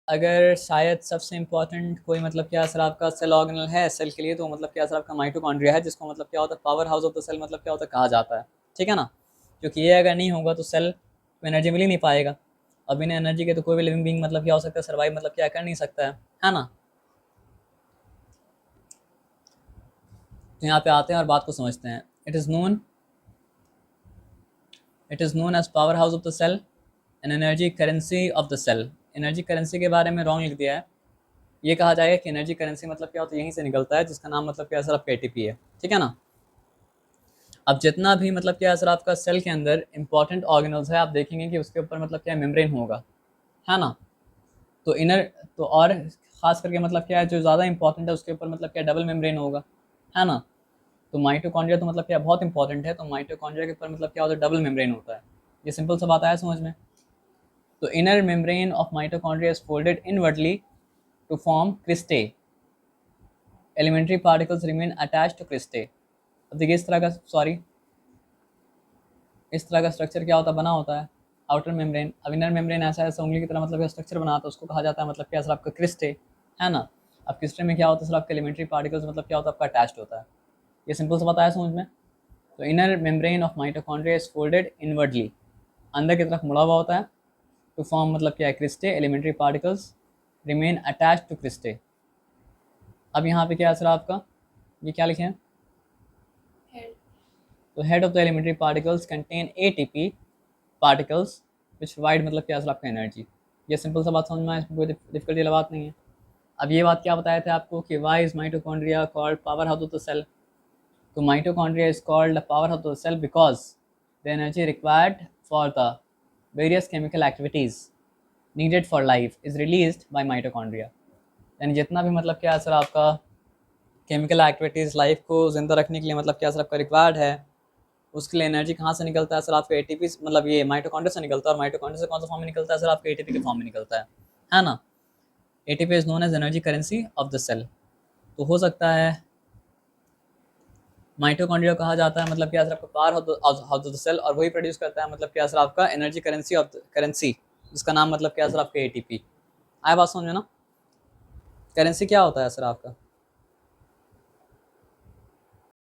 अगर शायद सबसे इम्पोर्टेंट कोई मतलब क्या सर आपका सेल ऑर्गेनल है सेल के लिए, तो मतलब क्या सर आपका माइटोकॉन्ड्रिया है, जिसको मतलब क्या होता है power house of the cell मतलब क्या होता है कहा जाता है। ठीक है ना, क्योंकि ये अगर नहीं होगा तो सेल को एनर्जी मिल ही नहीं पाएगा, और बिना एनर्जी के तो कोई भी लिविंग बींग मतलब क्या हो सकता है सर्वाइव मतलब क्या कर नहीं सकता है ना। तो यहाँ पे आते हैं और बात को समझते हैं। It is known as power house of the cell an energy currency of the cell. Energy currency के बारे में रॉन्ग लिख दिया है। ये कहा जाएगा कि एनर्जी करेंसी मतलब क्या होता है यहीं से निकलता है, जिसका नाम मतलब क्या है सर आपका एटीपी है। ठीक है ना। अब जितना भी मतलब क्या है सर आपका सेल के अंदर इंपॉर्टेंट ऑर्गेनल्स है, आप देखेंगे कि उसके ऊपर मतलब क्या मेम्ब्रेन होगा, है ना। तो इनर, तो और खास करके मतलब क्या है जो ज़्यादा इंपॉर्टेंट है उसके ऊपर मतलब क्या डबल मेम्ब्रेन होगा, है ना। तो माइटोकॉन्ड्रिया तो मतलब क्या बहुत इंपॉर्टेंट है, तो माइटोकॉन्ड्रिया के ऊपर मतलब क्या होता है डबल मेम्ब्रेन होता है। ये सिंपल सा बात आया समझ में। तो inner membrane of mitochondria is folded inwardly to form cristae. Elementary particles remain attach to cristae. अब देखिए इस तरह का, सॉरी, इस तरह का स्ट्रक्चर क्या होता है बना होता है आउटर मेम्ब्रेन। अब इनर मेम्ब्रेन ऐसा ऐसा उंगली की तरह मतलब स्ट्रक्चर बनाता है, उसको कहा जाता है मतलब क्या सर आपका क्रिस्टे, है ना। अब क्रिस्टे में क्या होता है सर आपका एलिमेंट्री पार्टिकल्स मतलब क्या होता है आपका अटैच्ड होता है। ये सिंपल सा बताया समझ में। तो inner membrane of mitochondria is folded inwardly, अंदर की तरफ मुड़ा हुआ होता है, टू फॉर्म मतलब क्या है cristae. Elementary particles remain attach to cristae. अब यहाँ पे क्या है सर आपका, ये क्या लिखे हैं, तो head of the elementary particles contain ATP particles which provide मतलब क्या सर आपका एनर्जी। ये सिंपल सा बात समझ में आया, इसमें कोई डिफिकल्टी वाली बात नहीं है। अब ये बात क्या बताया था आपको कि why is mitochondria called power house of the cell. तो mitochondria is called the power house of the cell because the energy required for the various chemical activities needed for life is released by mitochondria. यानी जितना भी मतलब क्या sir आपका chemical activities life को ज़िंदा रखने के लिए मतलब क्या सर आपका रिक्वायर्ड है, उसके लिए एनर्जी कहाँ से निकलता है सर आपका एटीपी मतलब ये माइटोकॉन्ड्रिया से निकलता है। और माइटोकॉन्ड्रिया से कौन सा फॉर्म में निकलता है सर आपका एटीपी के फॉर्म में निकलता है ना। ATP is known as energy currency of the cell. तो हो सकता है माइटोकॉन्ड्रिया कहा जाता है मतलब क्या सर आपका पावर ऑफ द सेल, और वही प्रोड्यूस करता है मतलब क्या सर आपका एनर्जी करेंसी ऑफ करेंसी, जिसका नाम मतलब क्या सर आपका एटीपी। आया बात समझ में ना। करेंसी क्या होता है सर आपका,